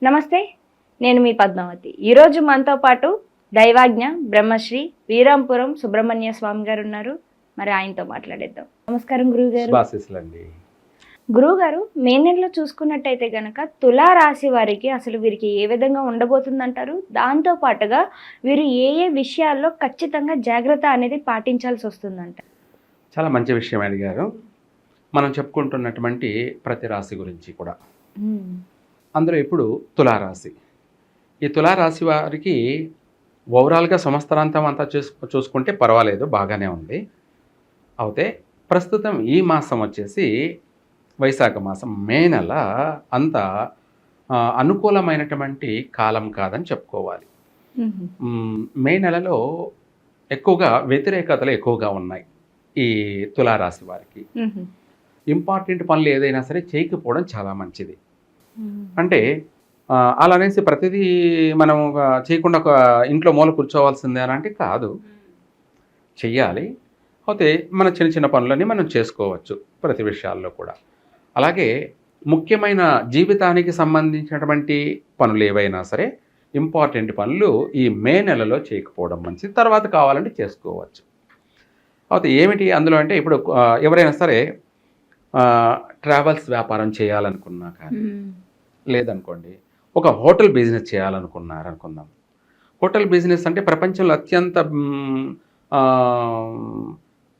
నమస్తే, నేను మీ పద్మావతి. ఈరోజు మనతో పాటు దైవాజ్ఞ బ్రహ్మశ్రీ వీరాంపురం సుబ్రహ్మణ్య స్వామి గారు ఉన్నారు. మరి ఆయనతో మాట్లాడేద్దాం. నమస్కారం గురువుగారు. గురువుగారు, మే నెలలో చూసుకున్నట్టయితే గనక తులా రాశి వారికి అసలు వీరికి ఏ విధంగా ఉండబోతుందంటారు? దాంతో పాటుగా వీరు ఏ ఏ విషయాల్లో ఖచ్చితంగా జాగ్రత్త అనేది పాటించాల్సి వస్తుందంట? చాలా మంచి విషయం అడిగారు. మనం చెప్పుకుంటున్నటువంటి ప్రతి రాశి గురించి కూడా. అందులో ఇప్పుడు తులారాశి. ఈ తులారాశి వారికి ఓవరాల్గా సంవత్సరాంతం అంతా చూసుకుంటే పర్వాలేదు, బాగానే ఉంది. అయితే ప్రస్తుతం ఈ మాసం వచ్చేసి వైశాఖ మాసం, మే నెల అంత అనుకూలమైనటువంటి కాలం కాదని చెప్పుకోవాలి. మే నెలలో ఎక్కువగా వ్యతిరేకతలు ఎక్కువగా ఉన్నాయి ఈ తులారాశి వారికి. ఇంపార్టెంట్ పనులు ఏదైనా సరే చేయకపోవడం చాలా మంచిది. అంటే అలా అనేసి ప్రతిదీ మనం చేయకుండా ఒక ఇంట్లో మూల కూర్చోవాల్సిందే అని అంటే కాదు, చెయ్యాలి. అయితే మన చిన్న చిన్న పనులన్నీ మనం చేసుకోవచ్చు ప్రతి విషయాల్లో కూడా. అలాగే ముఖ్యమైన జీవితానికి సంబంధించినటువంటి పనులు ఏవైనా సరే, ఇంపార్టెంట్ పనులు ఈ మే నెలలో చేయకపోవడం మంచిది. తర్వాత కావాలంటే చేసుకోవచ్చు. అయితే ఏమిటి అందులో అంటే, ఇప్పుడు ఎవరైనా సరే ట్రావెల్స్ వ్యాపారం చేయాలనుకున్నా కానీ, లేదనుకోండి ఒక హోటల్ బిజినెస్ చేయాలనుకున్నారనుకుందాం. హోటల్ బిజినెస్ అంటే ప్రపంచంలో అత్యంత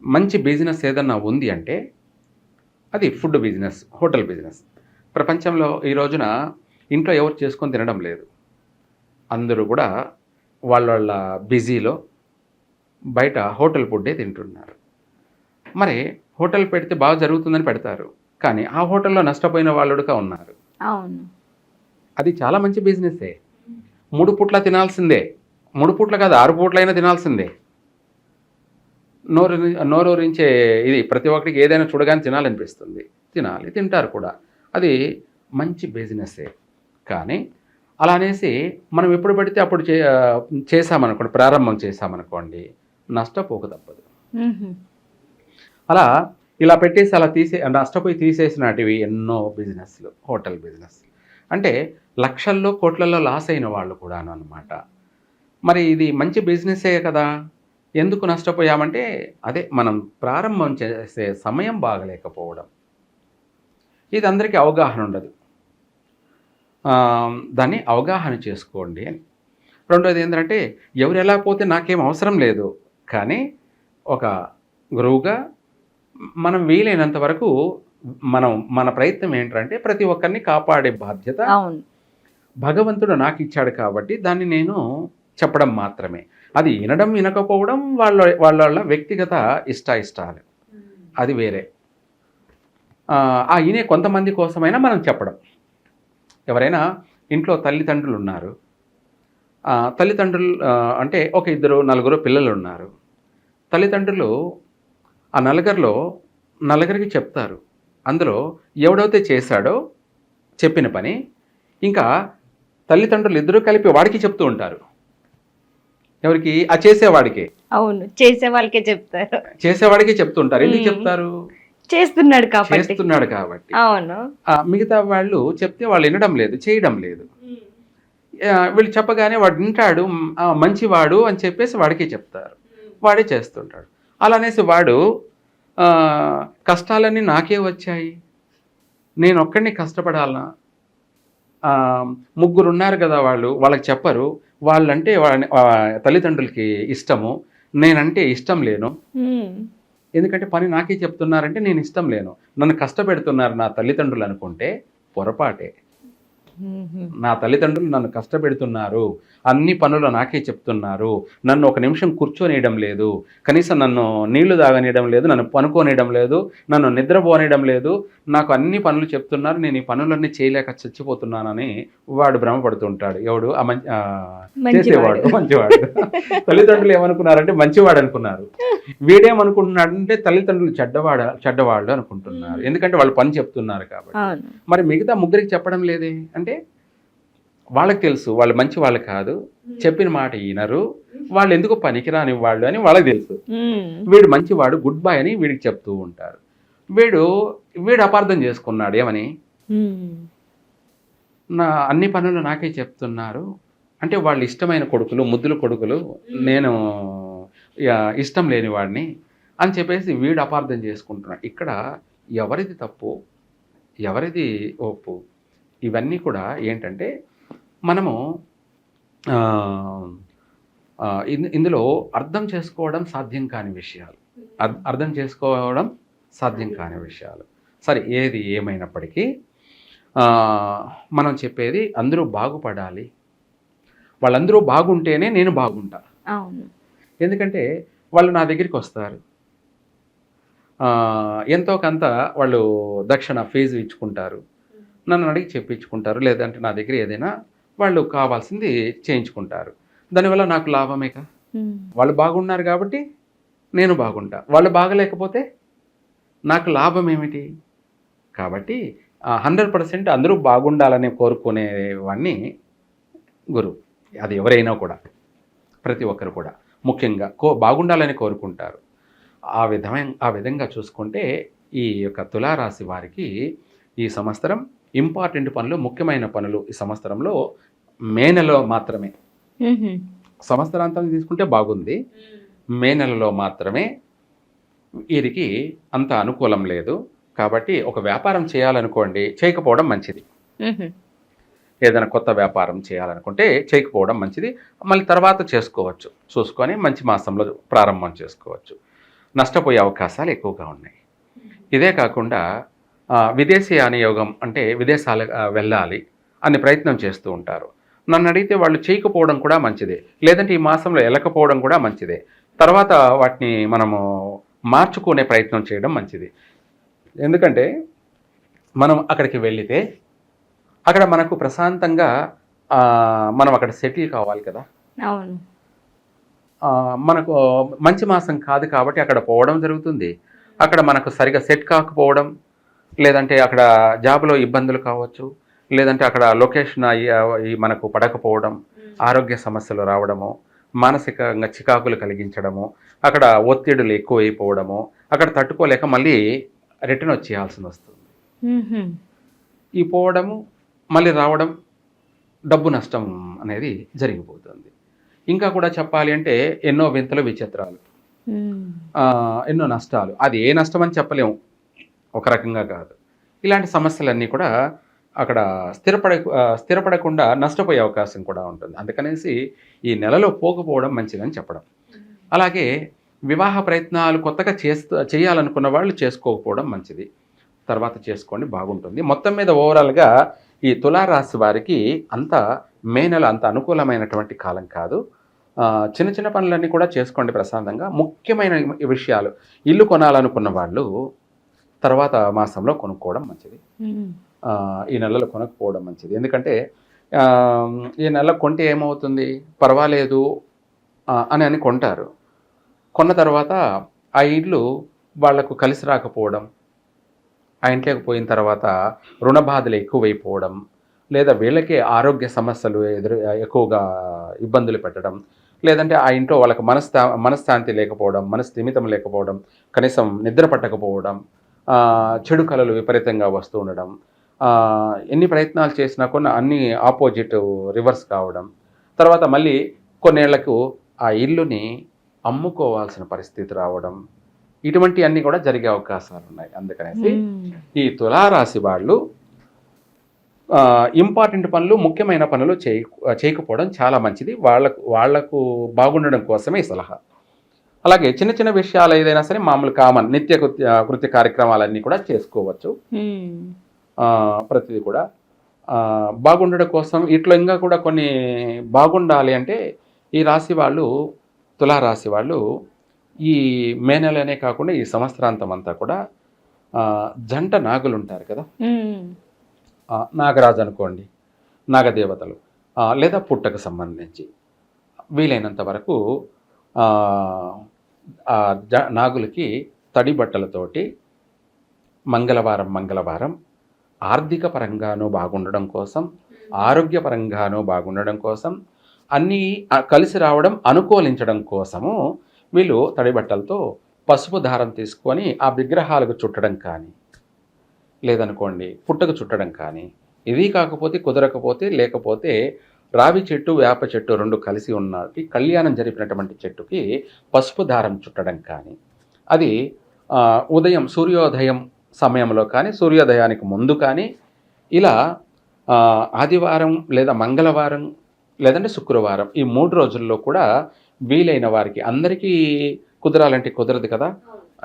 మంచి బిజినెస్ ఏదన్నా ఉంది అంటే అది ఫుడ్ బిజినెస్, హోటల్ బిజినెస్. ప్రపంచంలో ఈ రోజున ఇంట్లో ఎవరు చేసుకొని తినడం లేదు. అందరూ కూడా వాళ్ళ బిజీలో బయట హోటల్ ఫుడ్డే తింటున్నారు. మరి హోటల్ పెడితే బాగా జరుగుతుందని పెడతారు, కానీ ఆ హోటల్లో నష్టపోయిన వాళ్ళుగా ఉన్నారు. అవును, అది చాలా మంచి బిజినెస్సే. 3 పూట్ల తినాల్సిందే, 3 పూట్ల కాదు 6 పూట్లైనా తినాల్సిందే. నోరూరించే ఇది ప్రతి ఒక్కరికి ఏదైనా చూడగానే తినాలనిపిస్తుంది, తింటారు కూడా. అది మంచి బిజినెస్సే. కానీ అలా అనేసి మనం ఎప్పుడు పడితే అప్పుడు చేసామనుకోండి, ప్రారంభం చేసామనుకోండి, నష్టపోక తప్పదు. అలా ఇలా పెట్టేసి అలా నష్టపోయి తీసేసినటివి ఎన్నో బిజినెస్లు, హోటల్ బిజినెస్ అంటే లక్షల్లో కోట్లలో లాస్ అయిన వాళ్ళు కూడాను అనమాట. మరి ఇది మంచి బిజినెస్సే కదా, ఎందుకు నష్టపోయామంటే అదే మనం ప్రారంభం చేసే సమయం బాగలేకపోవడం. ఇది అందరికీ అవగాహన ఉండదు. దాన్ని అవగాహన చేసుకోండి అని. రెండోది ఏంటంటే, ఎవరు ఎలా పోతే నాకేం అవసరం లేదు, కానీ ఒక గురువుగా మనం వీలైనంత వరకు మన ప్రయత్నం ఏంటంటే ప్రతి ఒక్కరిని కాపాడే బాధ్యత భగవంతుడు నాకు ఇచ్చాడు కాబట్టి దాన్ని నేను చెప్పడం మాత్రమే. అది వినడం వినకపోవడం వాళ్ళ వ్యక్తిగత ఇష్టాలు, అది వేరే. ఆ వినే కొంతమంది కోసమైనా మనం చెప్పడం. ఎవరైనా ఇంట్లో తల్లిదండ్రులు ఉన్నారు, తల్లిదండ్రులు అంటే ఒక 2, 4 పిల్లలు ఉన్నారు. తల్లిదండ్రులు ఆ నలుగురికి చెప్తారు. అందులో ఎవడైతే చేశాడో చెప్పిన పని ఇంకా తల్లిదండ్రులు ఇద్దరూ కలిపి వాడికి చెప్తూ ఉంటారు. ఎవరికి? ఆ చేసేవాడికి. అవును, చేసేవాళ్ళకే చెప్తారు. చేసేవాడికి చెప్తుంటారు. ఎందుకు చెప్తారు? చేస్తున్నాడు కాబట్టి. అవును. మిగతా వాళ్ళు చెప్తే వాళ్ళు వినడం లేదు, చేయడం లేదు. వీళ్ళు చెప్పగానే వాడు వింటాడు, మంచివాడు అని చెప్పేసి వాడికి చెప్తారు, వాడే చేస్తుంటాడు. అలా అనేసి వాడు కష్టాలన్నీ నాకే వచ్చాయి, నేను ఒక్కడిని కష్టపడాలనా? 3 ఉన్నారు కదా, వాళ్ళకి చెప్పరు. వాళ్ళంటే తల్లిదండ్రులకి ఇష్టము, నేనంటే ఇష్టం లేను. ఎందుకంటే పని నాకే చెప్తున్నారంటే నేను ఇష్టం లేను, నన్ను కష్టపెడుతున్నారు నా తల్లిదండ్రులు అనుకుంటే పొరపాటే. నా తల్లిదండ్రులు నన్ను కష్టపెడుతున్నారు, అన్ని పనులు నాకే చెప్తున్నారు, నన్ను ఒక నిమిషం కూర్చోనియడం లేదు, కనీసం నన్ను నీళ్లు తాగనియడం లేదు, నన్ను పనుకోనియడం లేదు, నన్ను నిద్రపోనియడం లేదు, నాకు అన్ని పనులు చెప్తున్నారు, నేను ఈ పనులన్నీ చేయలేక చచ్చిపోతున్నానని వాడు భ్రమపడుతుంటాడు. ఎవడు? చేసేవాడు, మంచివాడు. తల్లిదండ్రులు ఏమనుకున్నారంటే మంచివాడు అనుకున్నారు. వీడేమనుకుంటున్నాడంటే తల్లిదండ్రులు చెడ్డవాళ్ళు అనుకుంటున్నారు, ఎందుకంటే వాళ్ళు పని చెప్తున్నారు కాబట్టి. మరి మిగతా 3కి చెప్పడం లేదే అంటే వాళ్ళకి తెలుసు వాళ్ళు మంచి వాళ్ళు కాదు, చెప్పిన మాట వినరు, వాళ్ళు ఎందుకు పనికిరాని వాళ్ళు అని వాళ్ళకి తెలుసు. వీడు మంచివాడు, గుడ్ బాయ్ అని వీడికి చెప్తూ ఉంటారు. వీడు అపార్థం చేసుకున్నాడు. ఏమని? నా అన్ని పనులు నాకే చెప్తున్నారు అంటే వాళ్ళు ఇష్టమైన కొడుకులు, ముద్దుల కొడుకులు, నేను ఇష్టం లేని వాడిని అని చెప్పేసి వీడు అపార్థం చేసుకుంటున్నాడు. ఇక్కడ ఎవరిది తప్పు, ఎవరిది ఒప్పు, ఇవన్నీ కూడా ఏంటంటే మనము ఇందులో అర్థం చేసుకోవడం సాధ్యం కాని విషయాలు, అర్థం చేసుకోవడం సాధ్యం కాని విషయాలు. సరే, ఏది ఏమైనప్పటికీ మనం చెప్పేది అందరూ బాగుపడాలి, వాళ్ళందరూ బాగుంటేనే నేను బాగుంటా. అవును. ఎందుకంటే వాళ్ళు నా దగ్గరికి వస్తారు, ఎంతో కొంత వాళ్ళు దక్షిణ ఫీజు ఇచ్చుకుంటారు, నన్ను అడిగి చెప్పించుకుంటారు, లేదంటే నా దగ్గర ఏదైనా వాళ్ళు కావాల్సింది చేయించుకుంటారు. దానివల్ల నాకు లాభమేక. వాళ్ళు బాగున్నారు కాబట్టి నేను బాగుంటా, వాళ్ళు బాగలేకపోతే నాకు లాభం ఏమిటి? కాబట్టి 100% అందరూ బాగుండాలని కోరుకునేవాడిని గురువు. అది ఎవరైనా కూడా, ప్రతి ఒక్కరు కూడా ముఖ్యంగా బాగుండాలని కోరుకుంటారు. ఆ విధంగా చూసుకుంటే ఈ యొక్క తులారాశి వారికి ఈ సంవత్సరం ఇంపార్టెంట్ పనులు, ముఖ్యమైన పనులు ఈ సంవత్సరంలో మే నెలలో మాత్రమే. సంవత్సరాంతం తీసుకుంటే బాగుంది, మే నెలలో మాత్రమే వీరికి అంత అనుకూలం లేదు. కాబట్టి ఒక వ్యాపారం చేయాలనుకోండి, చేయకపోవడం మంచిది. ఏదైనా కొత్త వ్యాపారం చేయాలనుకుంటే చేయకపోవడం మంచిది, మళ్ళీ తర్వాత చేసుకోవచ్చు, చూసుకొని మంచి మాసంలో ప్రారంభం చేసుకోవచ్చు. నష్టపోయే అవకాశాలు ఎక్కువగా ఉన్నాయి. ఇదే కాకుండా విదేశీయాన యోగం అంటే విదేశాలు వెళ్ళాలి అని ప్రయత్నం చేస్తూ ఉంటారు. నన్ను అడిగితే వాళ్ళు చేయకపోవడం కూడా మంచిదే, లేదంటే ఈ మాసంలో వెళ్ళకపోవడం కూడా మంచిదే. తర్వాత వాటిని మనము మార్చుకునే ప్రయత్నం చేయడం మంచిది. ఎందుకంటే మనం అక్కడికి వెళితే అక్కడ మనకు ప్రశాంతంగా మనం అక్కడ సెటిల్ కావాలి కదా. అవును. మనకు మంచి మాసం కాదు కాబట్టి అక్కడ పోవడం జరుగుతుంది. అక్కడ మనకు సరిగా సెట్ కాకపోవడం, లేదంటే అక్కడ జాబ్లో ఇబ్బందులు కావచ్చు, లేదంటే అక్కడ లొకేషన్ మనకు పడకపోవడం, ఆరోగ్య సమస్యలు రావడము, మానసికంగా చికాకులు కలిగించడము, అక్కడ ఒత్తిడులు ఎక్కువైపోవడము, అక్కడ తట్టుకోలేక మళ్ళీ రిటర్న్ వచ్చేయాల్సి వస్తుంది. ఈ పోవడము మళ్ళీ రావడం, డబ్బు నష్టం అనేది జరిగిపోతుంది. ఇంకా కూడా చెప్పాలి అంటే ఎన్నో వింతలు విచిత్రాలు, ఎన్నో నష్టాలు. అది ఏ నష్టం అని చెప్పలేము, ఒక రకంగా కాదు. ఇలాంటి సమస్యలన్నీ కూడా అక్కడ స్థిరపడకుండా నష్టపోయే అవకాశం కూడా ఉంటుంది. అందుకనేసి ఈ నెలలో పోకపోవడం మంచిదని చెప్పడం. అలాగే వివాహ ప్రయత్నాలు కొత్తగా చేయాలనుకున్న వాళ్ళు చేసుకోకపోవడం మంచిది, తర్వాత చేసుకోండి, బాగుంటుంది. మొత్తం మీద ఓవరాల్గా ఈ తులారాశి వారికి అంత మే నెల అంత అనుకూలమైనటువంటి కాలం కాదు. చిన్న చిన్న పనులన్నీ కూడా చేసుకోండి ప్రశాంతంగా. ముఖ్యమైన విషయాలు, ఇల్లు కొనాలనుకున్న వాళ్ళు తర్వాత మాసంలో కొనుక్కోవడం మంచిది, ఈ నెలలో కొనుక్కోవడం మంచిది. ఎందుకంటే ఈ నెల కొంటే ఏమవుతుంది, పర్వాలేదు అని కొంటారు. కొన్న తర్వాత ఆ ఇల్లు వాళ్లకు కలిసి రాకపోవడం, ఆ ఇంట్లోకి పోయిన తర్వాత రుణ బాధలు ఎక్కువైపోవడం, లేదా వీళ్ళకే ఆరోగ్య సమస్యలు ఎక్కువగా ఇబ్బందులు పెట్టడం, లేదంటే ఆ ఇంట్లో వాళ్ళకి మనశ్శాంతి లేకపోవడం, మనస్థిమితం లేకపోవడం, కనీసం నిద్ర పట్టకపోవడం, చెడు కళలు విపరీతంగా వస్తూ ఉండడం, ఎన్ని ప్రయత్నాలు చేసినా అన్ని ఆపోజిట్ రివర్స్ కావడం, తర్వాత మళ్ళీ కొన్నేళ్లకు ఆ ఇల్లుని అమ్ముకోవాల్సిన పరిస్థితి రావడం, ఇటువంటి అన్నీ కూడా జరిగే అవకాశాలు ఉన్నాయి. అందుకనేసి ఈ తులారాశి వాళ్ళు ఇంపార్టెంట్ పనులు, ముఖ్యమైన పనులు చేయకపోవడం చాలా మంచిది. వాళ్లకు బాగుండడం కోసమే ఈ సలహా. అలాగే చిన్న చిన్న విషయాలు ఏదైనా సరే మామూలు కామన్ నిత్య కృత్య కార్యక్రమాలన్నీ కూడా చేసుకోవచ్చు. ప్రతిదీ కూడా బాగుండడం కోసం ఇట్లా ఇంకా కూడా కొన్ని బాగుండాలి అంటే ఈ రాశి వాళ్ళు, తులారాశి వాళ్ళు ఈ మే నెలనే కాకుండా ఈ సంవత్సరాంతం అంతా కూడా జంట నాగులు ఉంటారు కదా, నాగరాజు అనుకోండి, నాగదేవతలు, లేదా పుట్టకు సంబంధించి వీలైనంత వరకు నాగులకి తడి బట్టలతోటి మంగళవారం ఆర్థిక పరంగానూ బాగుండడం కోసం, ఆరోగ్యపరంగానూ బాగుండడం కోసం, అన్నీ కలిసి రావడం, అనుకూలించడం కోసము వీళ్ళు తడి బట్టలతో పసుపు దారం తీసుకొని ఆ విగ్రహాలకు చుట్టడం కానీ, లేదనుకోండి పుట్టకు చుట్టడం కానీ ఇది కాకపోతే కుదరకపోతే లేకపోతే రావి చెట్టు వేప చెట్టు రెండు కలిసి ఉన్నది కళ్యాణం జరిపినటువంటి చెట్టుకి పసుపు దారం చుట్టడం కానీ, అది ఉదయం సూర్యోదయం సమయంలో కానీ సూర్యోదయానికి ముందు కానీ ఇలా ఆదివారం లేదా మంగళవారం లేదంటే శుక్రవారం ఈ 3 రోజుల్లో కూడా వీలైన వారికి, అందరికీ కుదరాలంటే కుదరదు కదా,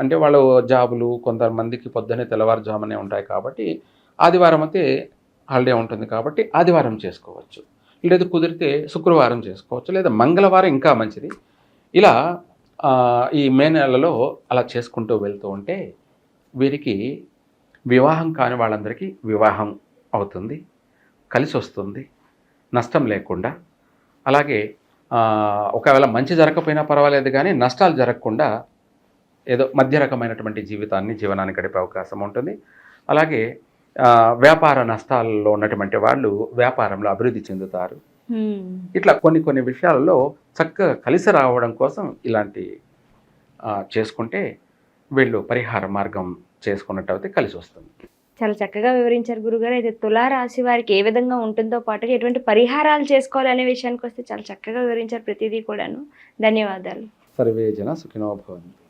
అంటే వాళ్ళు జాబులు కొంతమందికి పొద్దున్నే తెల్లవారుజామునే ఉంటాయి కాబట్టి ఆదివారం అయితే హాలిడే ఉంటుంది కాబట్టి ఆదివారం చేసుకోవచ్చు, లేదు కుదిరితే శుక్రవారం చేసుకోవచ్చు, లేదా మంగళవారం ఇంకా మంచిది. ఇలా ఈ మే నెలలో అలా చేసుకుంటూ వెళ్తూ ఉంటే వీరికి వివాహం కాని వాళ్ళందరికీ వివాహం అవుతుంది, కలిసి వస్తుంది, నష్టం లేకుండా. అలాగే ఒకవేళ మంచి జరగకపోయినా పర్వాలేదు కానీ నష్టాలు జరగకుండా ఏదో మధ్య రకమైనటువంటి జీవనాన్ని గడిపే అవకాశం ఉంటుంది. అలాగే వ్యాపార నష్టాల్లో ఉన్నటువంటి వాళ్ళు వ్యాపారంలో అభివృద్ధి చెందుతారు. ఇట్లా కొన్ని విషయాలలో చక్కగా కలిసి రావడం కోసం ఇలాంటి చేసుకుంటే వీళ్ళు పరిహార మార్గం చేసుకున్నట్టయితే కలిసి వస్తుంది. చాలా చక్కగా వివరించారు గురుగారు. అయితే తులారాశి వారికి ఏ విధంగా ఉంటుందో పాటుగా ఎటువంటి పరిహారాలు చేసుకోవాలనే విషయానికి వస్తే చాలా చక్కగా వివరించారు ప్రతిదీ కూడాను. ధన్యవాదాలు. సర్వే జన సుఖినో భవంతు.